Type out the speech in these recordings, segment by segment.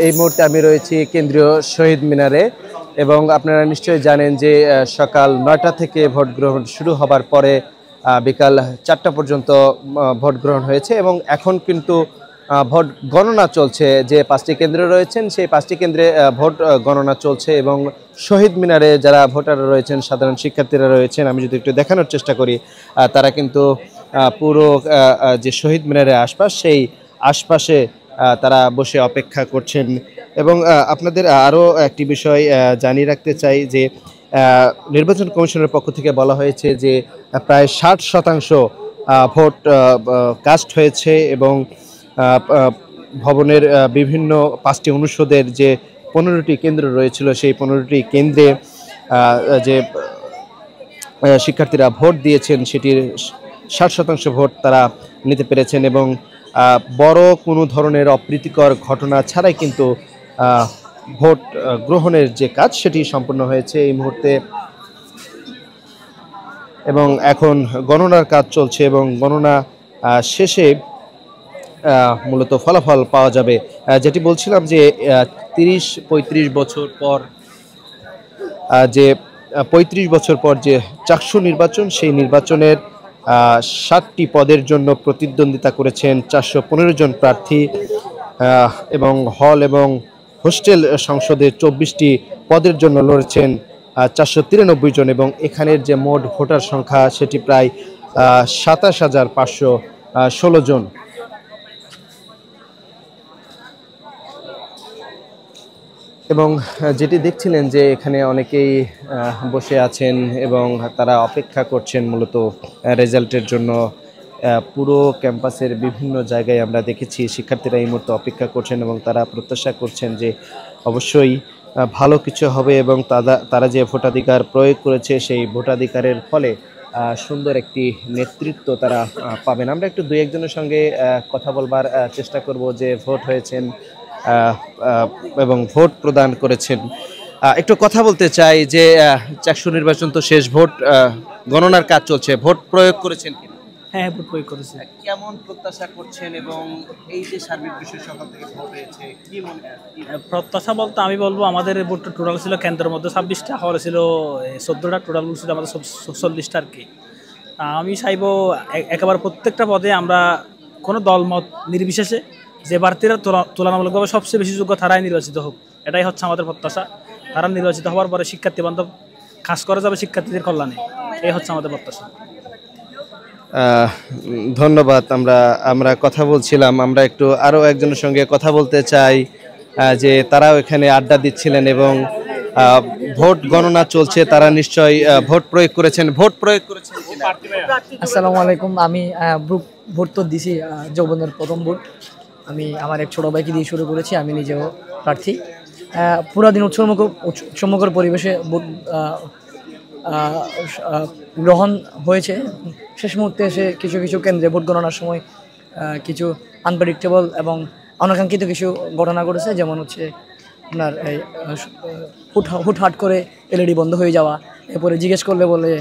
এই মুহূর্তে আমি রয়েছি কেন্দ্রীয় শহীদ মিনারে এবং আপনারা নিশ্চয়ই জানেন যে সকাল ৯টা থেকে ভোট গ্রহণ শুরু হবার পরে বিকাল ৪টা পর্যন্ত ভোট গ্রহণ হয়েছে এবং এখন কিন্তু ভোট গণনা চলছে। যে ৫টি কেন্দ্র রয়েছেন সেই ৫টি কেন্দ্রে ভোট গণনা চলছে এবং শহীদ মিনারে যারা ভোটাররা রয়েছেন, সাধারণ শিক্ষার্থীরা রয়েছেন, আমি যদি একটু দেখানোর চেষ্টা করি, তারা কিন্তু পুরো যে শহীদ মিনারের আশপাশ সেই আশপাশে তারা বসে অপেক্ষা করছেন। এবং আপনাদের আরও একটি বিষয় জানিয়ে রাখতে চাই যে নির্বাচন কমিশনের পক্ষ থেকে বলা হয়েছে যে প্রায় ৬০% ভোট কাস্ট হয়েছে এবং ভবনের বিভিন্ন ৫টি অনুষদের যে ১৫টি কেন্দ্র রয়েছিল সেই ১৫টি কেন্দ্রে যে শিক্ষার্থীরা ভোট দিয়েছেন সেটির ৬০% ভোট তারা নিতে পেরেছেন এবং বড় কোনো ধরনের অপ্রীতিকর ঘটনা ছাড়াই কিন্তু ভোট গ্রহণের যে কাজ সেটি সম্পন্ন হয়েছে এই মুহূর্তে। এবং এখন গণনার কাজ চলছে এবং গণনা শেষে মূলত ফলাফল পাওয়া যাবে। যেটি বলছিলাম যে ৩৫ বছর পর যে ৩৫ বছর পর যে চাকসু নির্বাচন, সেই নির্বাচনের ৭টি পদের জন্য প্রতিদ্বন্দ্বিতা করেছেন ৪১৫ জন প্রার্থী এবং হল এবং হোস্টেল সংসদে ২৪টি পদের জন্য লড়েছেন ৪৯৩ জন এবং এখানের যে মোট ভোটার সংখ্যা সেটি প্রায় ২৭,৫১৬ জন। এবং যেটি দেখছিলেন যে এখানে অনেকেই বসে আছেন এবং তারা অপেক্ষা করছেন মূলত রেজাল্টের জন্য। পুরো ক্যাম্পাসের বিভিন্ন জায়গায় আমরা দেখেছি শিক্ষার্থীরা এই মুহূর্তে অপেক্ষা করছেন এবং তারা প্রত্যাশা করছেন যে অবশ্যই ভালো কিছু হবে এবং তারা যে ভোটাধিকার প্রয়োগ করেছে সেই ভোটাধিকারের ফলে সুন্দর একটি নেতৃত্ব তারা পাবেন। আমরা একটু দুই একজনের সঙ্গে কথা বলবার চেষ্টা করব যে ভোট হয়েছেন এবং ভোট প্রদান করেছেন। একটু কথা বলতে চাই যে চাকসু নির্বাচন তো শেষ, ভোট গণনার কাজ চলছে, ভোট প্রয়োগ করেছেন কিনা? হ্যাঁ, ভোট প্রয়োগ করেছি। কেমন প্রত্যাশা করছেন এবং এই যে সার্বিক বিষয় সকাল থেকে ভোট হয়েছে কি মনে হয়? প্রত্যাশা বলতে আমি বলবো আমাদের ভোটটা টোটাল ছিল কেন্দ্রের মধ্যে ২৬টা, হলে ছিল ১৪টা, টোটাল ছিল আমাদের ৪০টা আর কি। আমি চাইবো একেবারে প্রত্যেকটা পদে আমরা কোনো দলমত নির্বিশেষে যে প্রার্থীরা তুলনামূলকভাবে সবচেয়ে বেশি যোগ্য তারাই নির্বাচিত হোক, এটাই হচ্ছে আমাদের প্রত্যাশা। তারা নির্বাচিত হওয়ার পরে শিক্ষার্থী বান্ধব কাজ করা যাবে শিক্ষার্থীদের কল্যাণে, এই হচ্ছে আমাদের প্রত্যাশা। ধন্যবাদ। আমরা কথা বলছিলাম, আমরা একটু আরও একজনের সঙ্গে কথা বলতে চাই যে তারাও এখানে আড্ডা দিচ্ছিলেন এবং ভোট গণনা চলছে, তারা নিশ্চয়ই ভোট প্রয়োগ করেছেন। আসসালামু আলাইকুম। আমি ভোট তো দিছি, যৌবনের প্রথম ভোট। আমি আমার এক ছোটো ভাইকে দিয়ে শুরু করেছি, আমি নিজেও প্রার্থী। পুরা দিন উৎসবমুখর পরিবেশে ভোট গ্রহণ হয়েছে। শেষ মুহূর্তে এসে কিছু কিছু কেন্দ্রে ভোট গণনার সময় কিছু আনপ্রেডিক্টেবল এবং অনাকাঙ্ক্ষিত কিছু ঘটনা ঘটেছে, যেমন হচ্ছে আপনার এই হুটহাট করে এলইডি বন্ধ হয়ে যাওয়া, এরপরে জিজ্ঞেস করলে বলে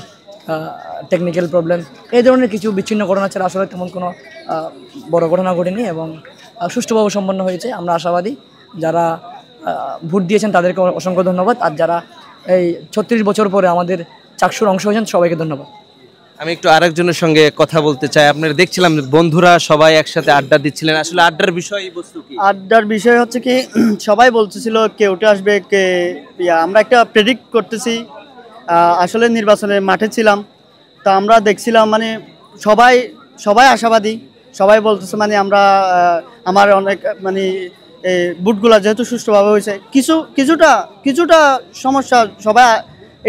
টেকনিক্যাল প্রবলেম, এই ধরনের কিছু বিচ্ছিন্ন ঘটনা ছাড়া আসলে তেমন কোনো বড় ঘটনা ঘটেনি এবং সুষ্ঠুভাবে সম্পন্ন হয়েছে। আমরা আশাবাদী, যারা ভোট দিয়েছেন তাদেরকে অসংখ্য ধন্যবাদ, আর যারা এই ৩৬ বছর পরে আমাদের চাকসুর অংশ হয়েছেন সবাইকে ধন্যবাদ। আমি একটু আরেকজনের সঙ্গে কথা বলতে চাই। আপনারা দেখছিলাম বন্ধুরা সবাই একসাথে আড্ডা দিচ্ছিলেন, আসলে আড্ডার বিষয় বস্তু কি? আড্ডার বিষয় হচ্ছে কি, সবাই বলতেছিল কে উঠে আসবে, কে আমরা একটা প্রেডিক্ট করতেছি। আসলে নির্বাচনের মাঠে ছিলাম, তা আমরা দেখছিলাম মানে সবাই আশাবাদী, সবাই বলতেছে মানে আমার অনেক মানে বুটগুলা যেহেতু সুষ্ঠুভাবে হয়েছে, কিছুটা সমস্যা সবাই,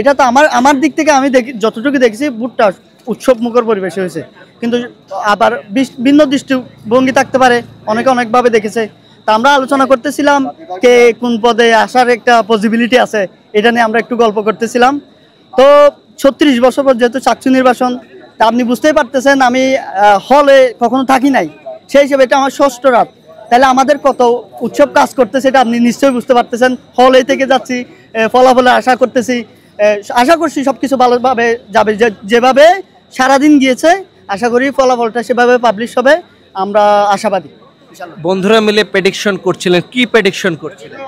এটা তো আমার দিক থেকে আমি যতটুকু দেখেছি বুটটা উৎসব মুখর পরিবেশ হয়েছে, কিন্তু আবার ভিন্ন দৃষ্টিভঙ্গি থাকতে পারে, অনেকভাবে দেখেছে। তা আমরা আলোচনা করতেছিলাম কে কোন পদে আসার একটা পসিবিলিটি আছে, এটা নিয়ে আমরা একটু গল্প করতেছিলাম। তো ৩৬ বছর পর যেহেতু চাকসু নির্বাচন, তা আপনি বুঝতেই পারতেছেন আমি হলে কখনো থাকি নাই, সেই হিসেবে এটা আমার ৬ষ্ঠ রাত, তাহলে আমাদের কত উৎসব কাজ করতেছে এটা আপনি নিশ্চয়ই বুঝতে পারতেছেন। হলে থেকে যাচ্ছি, ফলাফলে আশা করছি সব কিছু ভালোভাবে যাবে, যেভাবে সারাদিন গিয়েছে আশা করি ফলাফলটা সেভাবে পাবলিশ হবে, আমরা আশাবাদী। বন্ধুরা মিলে প্রেডিকশন করছিলেন, কি প্রেডিকশন করছিলেন?